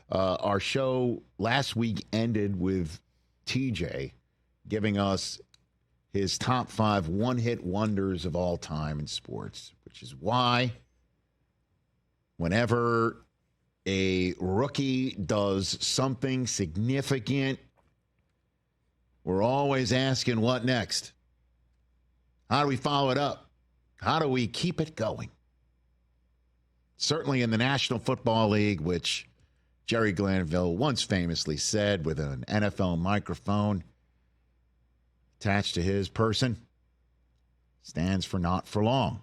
Our show last week ended with TJ giving us his top 5 one-hit wonders of all time in sports, which is why whenever a rookie does something significant, we're always asking, what next? How do we follow it up? How do we keep it going? Certainly in the National Football League, which Jerry Glanville once famously said with an NFL microphone attached to his person, stands for not for long.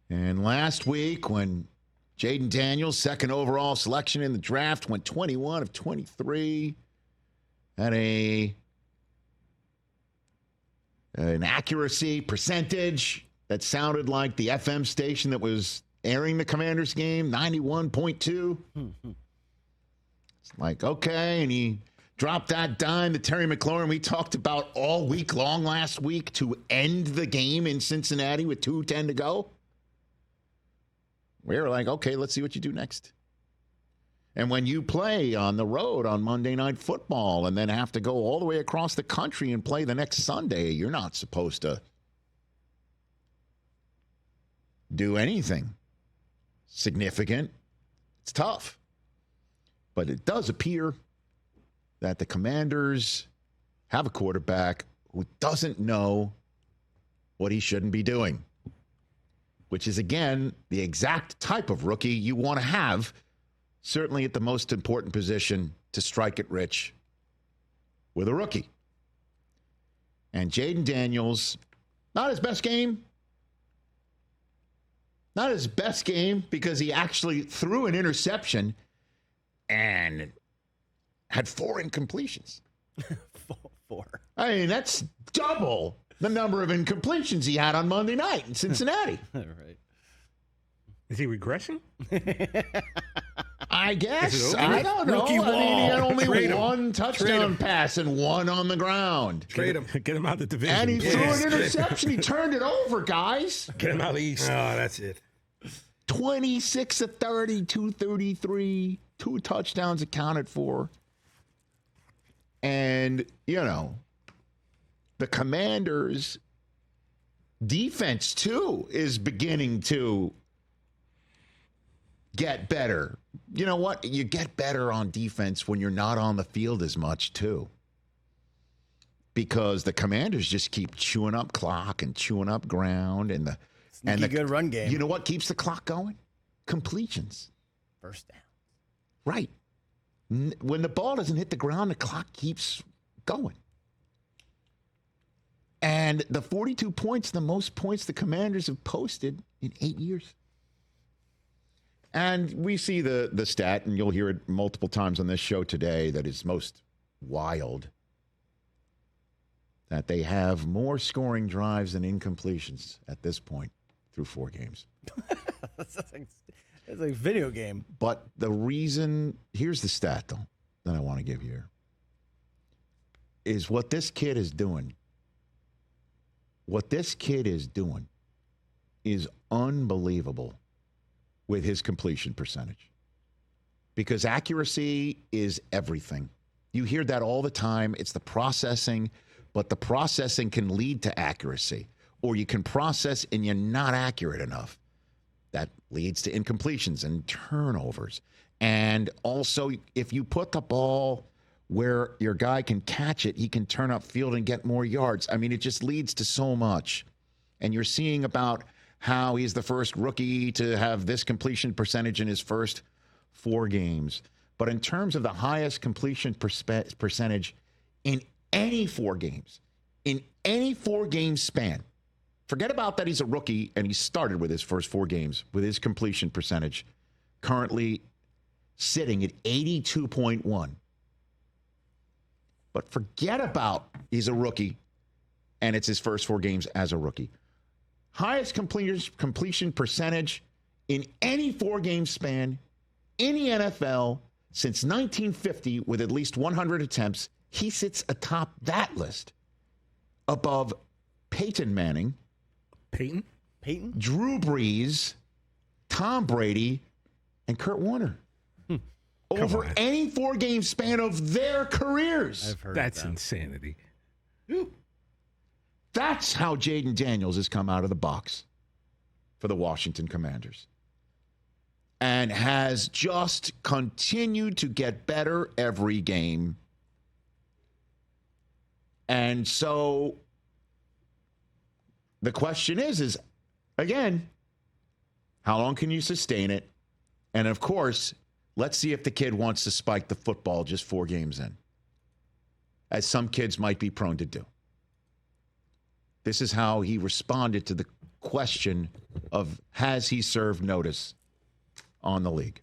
And last week, when Jayden Daniels, second overall selection in the draft, went 21 of 23, had an accuracy percentage that sounded like the FM station that was airing the Commanders game, 91.2. It's like, okay, and he dropped that dime to Terry McLaurin we talked about all week long last week to end the game in Cincinnati with 2:10 to go. We were like, okay, let's see what you do next. And when you play on the road on Monday Night Football and then have to go all the way across the country and play the next Sunday, you're not supposed to do anything significant. It's tough. But it does appear that the Commanders have a quarterback who doesn't know what he shouldn't be doing, which is, again, the exact type of rookie you want to have, certainly at the most important position to strike it rich with a rookie. And Jayden Daniels, not his best game. Not his best game because he actually threw an interception and had 4 incompletions. 4. I mean, that's double the number of incompletions he had on Monday night in Cincinnati. Right. Is he regressing? I guess. Okay? I don't know. Rookie I mean, he had wall. only Trade him. one touchdown pass and 1 on the ground. Trade him. Get him out of the division. And he threw Yes. an interception. He turned it over, guys. Get him out of the East. Oh, that's it. 26 of 30, 233, 2 touchdowns accounted for. And, you know, the Commanders' defense, too, is beginning to get better. You know what? You get better on defense when you're not on the field as much, too. Because the Commanders just keep chewing up clock and chewing up ground. And the good run game. You know what keeps the clock going? Completions. First down. Right. When the ball doesn't hit the ground, the clock keeps going. And the 42 points, the most points the Commanders have posted in 8 years. And we see the stat, and you'll hear it multiple times on this show today, that is most wild, that they have more scoring drives than incompletions at this point through 4 games. It's like a video game. But the reason, here's the stat, though, that I want to give you here, is what this kid is doing. What this kid is doing is unbelievable with his completion percentage. Because accuracy is everything. You hear that all the time. It's the processing, but the processing can lead to accuracy. Or you can process and you're not accurate enough. That leads to incompletions and turnovers. And also, if you put the ball where your guy can catch it, he can turn upfield and get more yards. I mean, it just leads to so much. And you're seeing about how he's the first rookie to have this completion percentage in his first 4 games. But in terms of the highest completion percentage in any 4 games, in any 4-game span, forget about that he's a rookie and he started with his first 4 games with his completion percentage currently sitting at 82.1. But forget about he's a rookie and it's his first 4 games as a rookie. Highest completion percentage in any 4-game span in the NFL since 1950 with at least 100 attempts. He sits atop that list above Peyton Manning, Peyton? Drew Brees, Tom Brady, and Kurt Warner. over on. any 4-game span of their careers. I've heard That's of that. insanity. That's how Jayden Daniels has come out of the box for the Washington Commanders and has just continued to get better every game. And so the question is again, how long can you sustain it? And of course, let's see if the kid wants to spike the football just 4 games in, as some kids might be prone to do. This is how he responded to the question of, has he served notice on the league?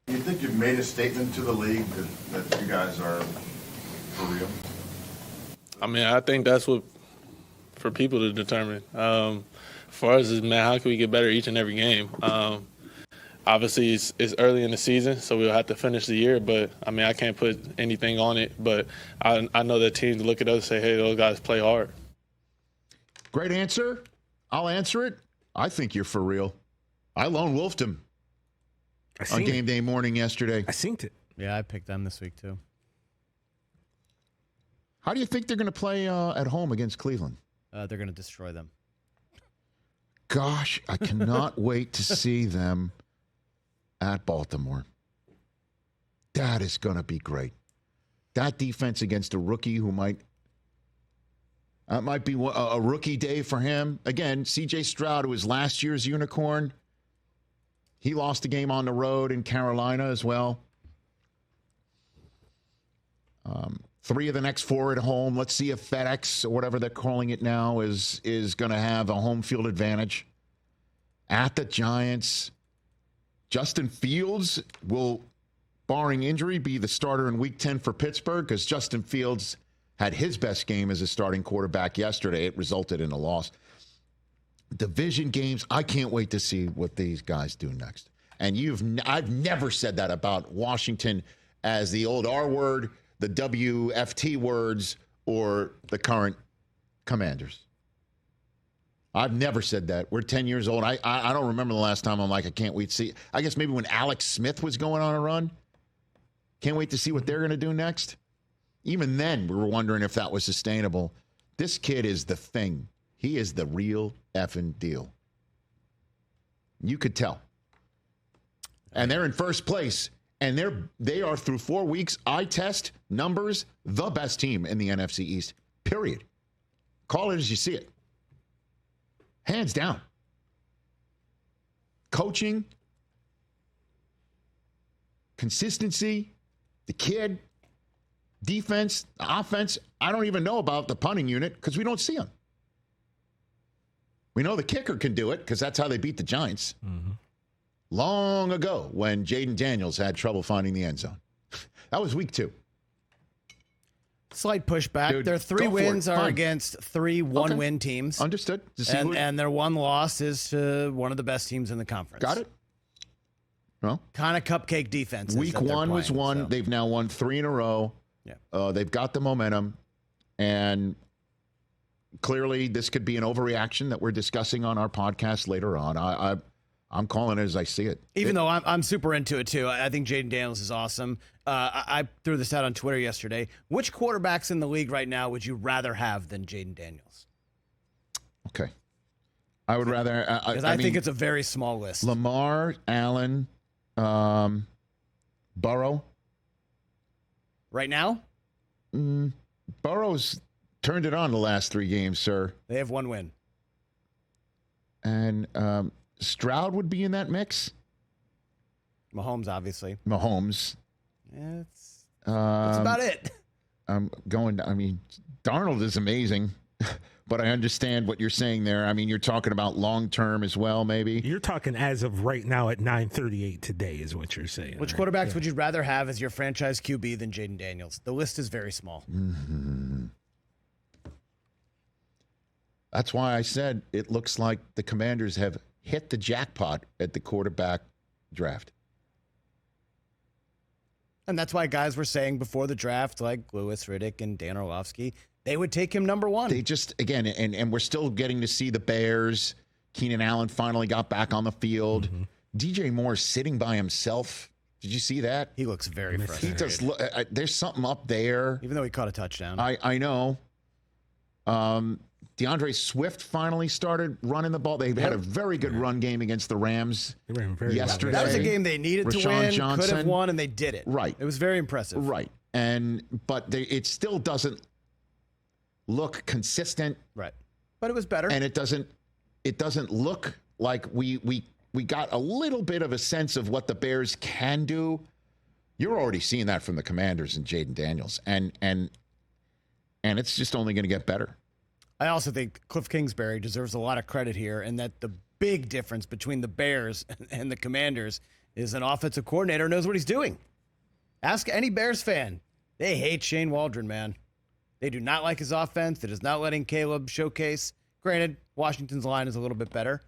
Do you think you've made a statement to the league that you guys are for real? I mean, I think that's what for people to determine. For us, is, man, how can we get better each and every game? Obviously, it's early in the season, so we'll have to finish the year. But, I mean, I can't put anything on it. But I know that teams look at us and say, hey, those guys play hard. Great answer. I'll answer it. I think you're for real. I lone wolfed him on game day morning yesterday. I seen it. Yeah, I picked them this week too. How do you think they're going to play at home against Cleveland? They're going to destroy them. Gosh, I cannot wait to see them at Baltimore. That is going to be great. That defense against a rookie who might be a rookie day for him. Again, C.J. Stroud, who was last year's unicorn, he lost the game on the road in Carolina as well. 3 of the next 4 at home. Let's see if FedEx, or whatever they're calling it now, is going to have a home field advantage. At the Giants, Justin Fields will, barring injury, be the starter in Week 10 for Pittsburgh, because Justin Fields had his best game as a starting quarterback yesterday. It resulted in a loss. Division games, I can't wait to see what these guys do next. And I've never said that about Washington as the old R word, the WFT words, or the current Commanders. I've never said that. We're 10 years old. I don't remember the last time I'm like, I can't wait to see. I guess maybe when Alex Smith was going on a run. Can't wait to see what they're going to do next. Even then, we were wondering if that was sustainable. This kid is the thing. He is the real effing deal. You could tell. And they're in first place. And they are, through 4 weeks, eye test numbers, the best team in the NFC East, period. Call it as you see it. Hands down. Coaching, consistency, the kid, defense, offense. I don't even know about the punting unit because we don't see them. We know the kicker can do it because that's how they beat the Giants. Mm-hmm. Long ago when Jayden Daniels had trouble finding the end zone. That was week 2. Slight pushback. Dude, their 3 go for wins it. are Fine. against 3 one-win teams. Understood. And their 1 loss is to one of the best teams in the conference. Got it. Well, kind of cupcake defense. Week 1 was won. So. They've now won 3 in a row. Yeah. They've got the momentum. And clearly this could be an overreaction that we're discussing on our podcast later on. I'm calling it as I see it. Even though I'm super into it, too. I think Jayden Daniels is awesome. I threw this out on Twitter yesterday. Which quarterbacks in the league right now would you rather have than Jayden Daniels? Okay. I would rather... Because I think it's a very small list. Lamar, Allen, Burrow. Right now? Burrow's turned it on the last 3 games, sir. They have 1 win. And Stroud would be in that mix. Mahomes, obviously. Mahomes. Yeah, that's about it. Darnold is amazing, but I understand what you're saying there. I mean, you're talking about long-term as well, maybe. You're talking as of right now at 9:38 today is what you're saying. Which quarterbacks would you rather have as your franchise QB than Jayden Daniels? The list is very small. Mm-hmm. That's why I said it looks like the Commanders have hit the jackpot at the quarterback draft. And that's why guys were saying before the draft, like Lewis Riddick and Dan Orlovsky, they would take him number 1. They just, again, and we're still getting to see the Bears. Keenan Allen finally got back on the field. Mm-hmm. DJ Moore sitting by himself Did you see that? He looks very He frustrated. does. There's something up there. Even though he caught a touchdown. I know. DeAndre Swift finally started running the ball. They had a very good run game against the Rams They ran very yesterday. That was a game they needed to Rashawn win, Johnson. could have won, and they did it. Right. It was very impressive. Right. But it still doesn't look consistent. Right. But it was better. And it doesn't look like we got a little bit of a sense of what the Bears can do. You're already seeing that from the Commanders and Jayden Daniels. And it's just only going to get better. I also think Cliff Kingsbury deserves a lot of credit here, and that the big difference between the Bears and the Commanders is an offensive coordinator knows what he's doing. Ask any Bears fan. They hate Shane Waldron, man. They do not like his offense. That is not letting Caleb showcase. Granted, Washington's line is a little bit better.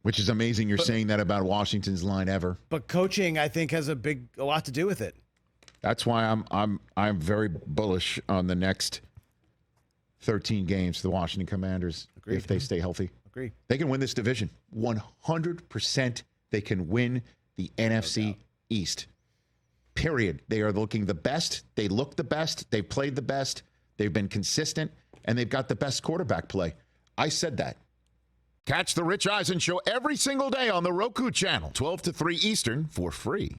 Which is amazing you're saying that about Washington's line ever. But coaching, I think, has a lot to do with it. That's why I'm very bullish on the next 13 games, the Washington Commanders, Agreed. if they stay healthy. Agree. They can win this division. 100% they can win the NFC East. Period. They are looking the best. They look the best. They played the best. They've been consistent, and they've got the best quarterback play. I said that. Catch the Rich Eisen Show every single day on the Roku Channel, 12 to 3 Eastern, for free.